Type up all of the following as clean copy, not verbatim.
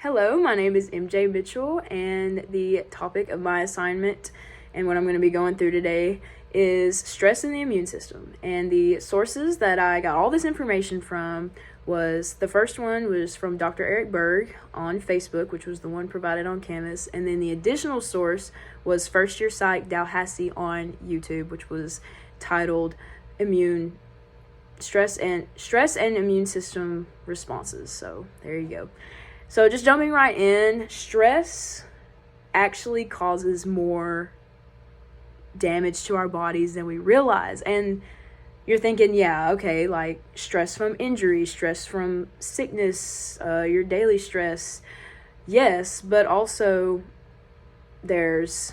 Hello, my name is MJ Mitchell, and the topic of my assignment and what I'm going to be going through today is stress in the immune system. And the sources that I got all this information from was, the first one was from Dr. Eric Berg on Facebook, which was the one provided on Canvas, and then the additional source was First Year Psych Tallahassee on YouTube, which was titled Stress and Immune System Responses. So there you go. So just jumping right in, stress actually causes more damage to our bodies than we realize. And you're thinking, yeah, okay, like stress from injury, stress from sickness, your daily stress. Yes, but also there's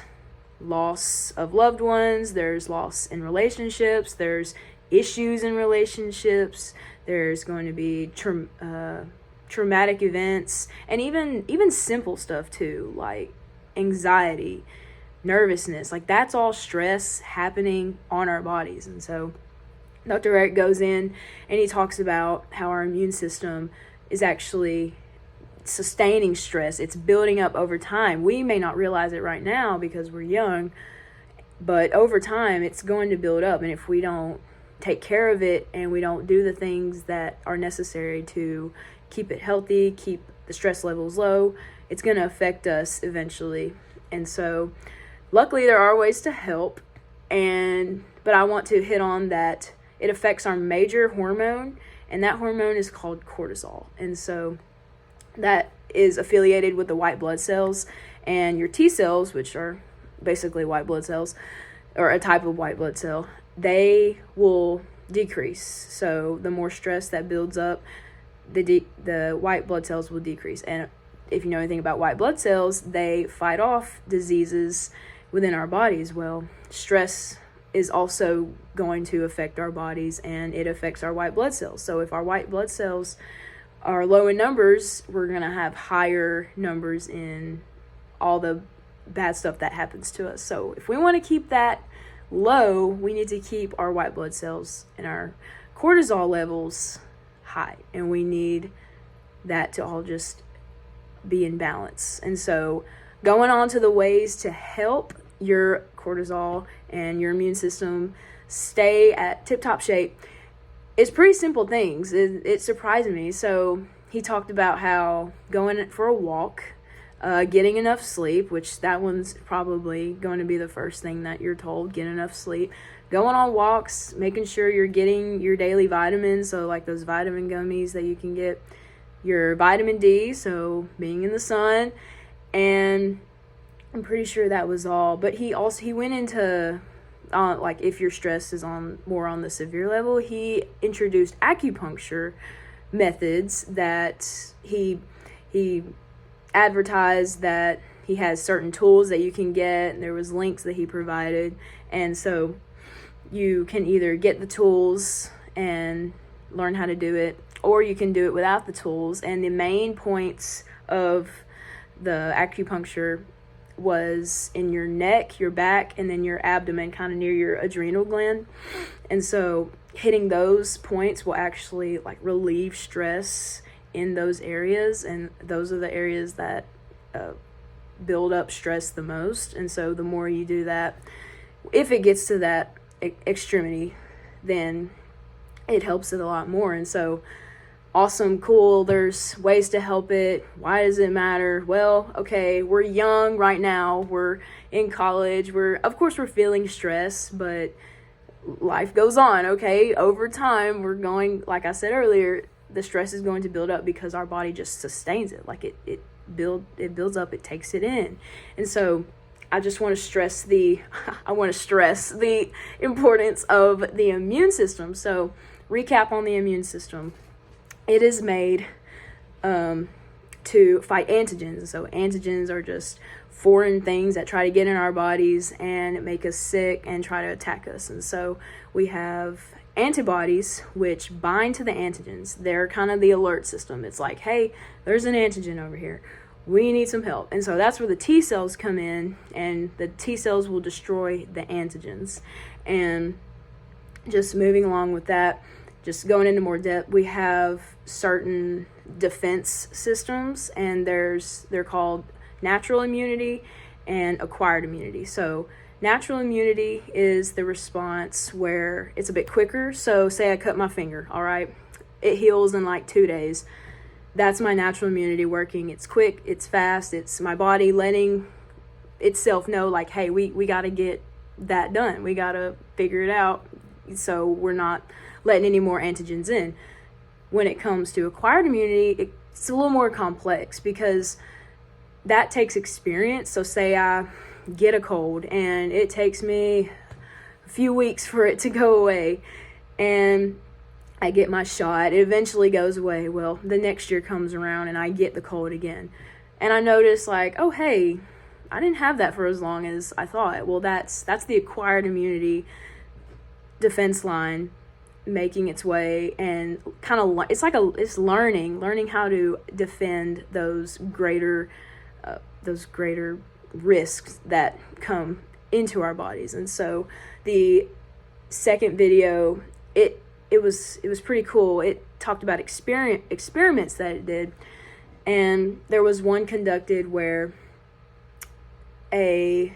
loss of loved ones, there's loss in relationships, there's issues in relationships, there's going to be traumatic events, and even simple stuff too, like anxiety, nervousness. Like, that's all stress happening on our bodies. And so Dr. Eric goes in and he talks about how our immune system is actually sustaining stress. It's building up over time. We may not realize it right now because we're young, but over time it's going to build up. And if we don't take care of it and we don't do the things that are necessary to keep it healthy, keep the stress levels low, it's going to affect us eventually. And so luckily there are ways to help, but I want to hit on that it affects our major hormone, and that hormone is called cortisol. And so that is affiliated with the white blood cells, and your T cells, which are basically white blood cells, or a type of white blood cell, they will decrease. So the more stress that builds up, the white blood cells will decrease. And if you know anything about white blood cells, they fight off diseases within our bodies. Well, stress is also going to affect our bodies, and it affects our white blood cells. So if our white blood cells are low in numbers, we're going to have higher numbers in all the bad stuff that happens to us. So if we want to keep that low, we need to keep our white blood cells and our cortisol levels high, and we need that to all just be in balance. And so going on to the ways to help your cortisol and your immune system stay at tip-top shape, it's pretty simple things. It surprised me. So he talked about how going for a walk, getting enough sleep, which that one's probably going to be the first thing that you're told, get enough sleep. Going on walks, making sure you're getting your daily vitamins, so like those vitamin gummies that you can get, your vitamin D, so being in the sun, and I'm pretty sure that was all. But he went into like if your stress is more on the severe level, he introduced acupuncture methods that he advertised that he has certain tools that you can get, and there was links that he provided. And so you can either get the tools and learn how to do it, or you can do it without the tools. And the main points of the acupuncture was in your neck, your back, and then your abdomen, kind of near your adrenal gland. And so hitting those points will actually like relieve stress in those areas, and those are the areas that build up stress the most. And so the more you do that, if it gets to that extremity, then it helps it a lot more. And so awesome, cool, there's ways to help it. Why does it matter? Well, okay, we're young right now, we're in college, of course we're feeling stress, but life goes on. Okay, over time we're going, like I said earlier, the stress is going to build up because our body just sustains it. Like it builds up, it takes it in. And so I just want to stress the importance of the immune system. So recap on the immune system. It is made to fight antigens. So antigens are just foreign things that try to get in our bodies and make us sick and try to attack us. And so we have antibodies which bind to the antigens. They're kind of the alert system. It's like, hey, there's an antigen over here, we need some help. And so that's where the T cells come in, and the T cells will destroy the antigens. And just moving along with that, just going into more depth, we have certain defense systems, and they're called natural immunity and acquired immunity. So natural immunity is the response where it's a bit quicker. So say I cut my finger, all right? It heals in like 2 days. That's my natural immunity working. It's quick, it's fast, it's my body letting itself know like, hey, we got to get that done. We got to figure it out so we're not letting any more antigens in. When it comes to acquired immunity, it's a little more complex because that takes experience. So say I get a cold and it takes me a few weeks for it to go away, and I get my shot, it eventually goes away. Well, the next year comes around and I get the cold again, and I notice like, oh hey, I didn't have that for as long as I thought. Well, that's the acquired immunity defense line making its way, and kind of it's learning how to defend those greater risks that come into our bodies. And so the second video, it was pretty cool. It talked about experiments that it did, and there was one conducted where a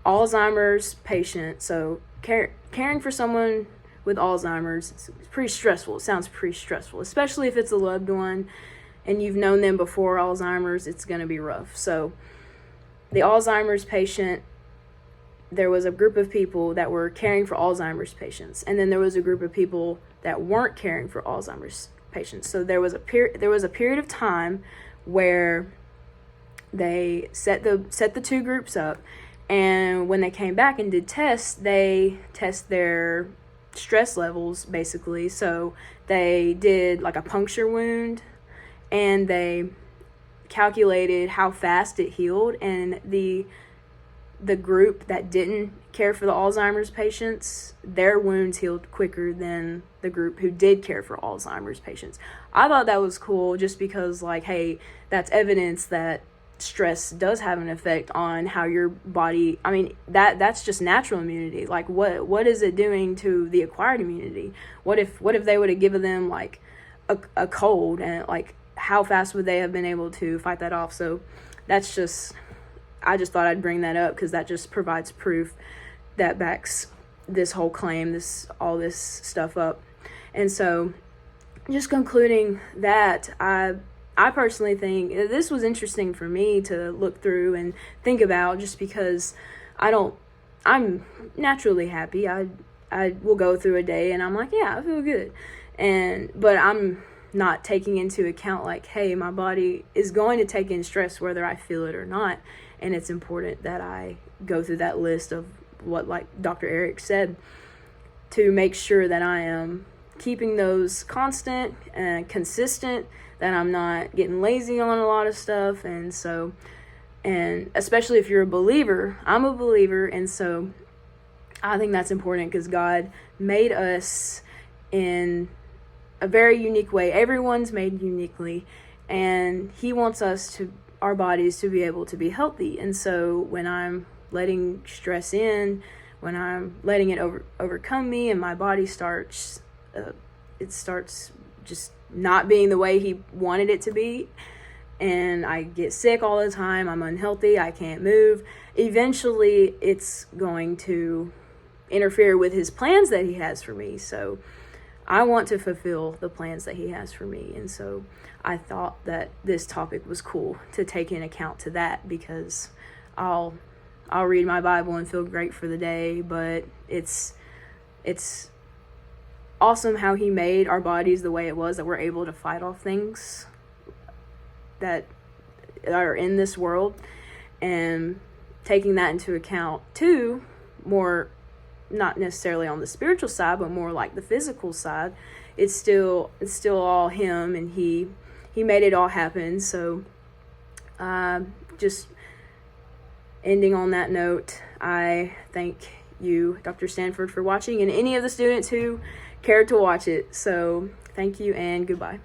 Alzheimer's patient, so caring for someone with Alzheimer's, it's pretty stressful. It sounds pretty stressful, especially if it's a loved one and you've known them before Alzheimer's. It's going to be rough. So the Alzheimer's patient, there was a group of people that were caring for Alzheimer's patients, and then there was a group of people that weren't caring for Alzheimer's patients. So there was a period of time where they set the two groups up, and when they came back and did tests, they test their stress levels basically. So they did like a puncture wound, and they calculated how fast it healed, and the group that didn't care for the Alzheimer's patients, their wounds healed quicker than the group who did care for Alzheimer's patients. I thought that was cool just because, like, hey, that's evidence that stress does have an effect on how your body, I mean, that's just natural immunity. Like, what is it doing to the acquired immunity? What if they would have given them like a cold, and like how fast would they have been able to fight that off? So that's just, I just thought I'd bring that up because that just provides proof that backs this whole claim, all this stuff up. And so just concluding that, I personally think this was interesting for me to look through and think about, just because I'm naturally happy. I will go through a day and I'm like, yeah, I feel good. But I'm not taking into account like, hey, my body is going to take in stress whether I feel it or not. And it's important that I go through that list of what, like Dr. Eric said, to make sure that I am keeping those constant and consistent, that I'm not getting lazy on a lot of stuff. And so, and especially if you're a believer, I'm a believer, and so I think that's important because God made us in a very unique way. Everyone's made uniquely, and He wants our bodies to be able to be healthy. And so when I'm letting stress in, when I'm letting it overcome me, and my body starts just not being the way He wanted it to be, and I get sick all the time, I'm unhealthy, I can't move, eventually it's going to interfere with His plans that He has for me. So I want to fulfill the plans that He has for me. And so I thought that this topic was cool to take in account to that, because I'll read my Bible and feel great for the day, but it's awesome how He made our bodies the way it was, that we're able to fight off things that are in this world, and taking that into account too, more not necessarily on the spiritual side, but more like the physical side. It's still all Him, and He made it all happen. So just ending on that note, I thank you, Dr. Stanford, for watching, and any of the students who cared to watch it. So thank you and goodbye.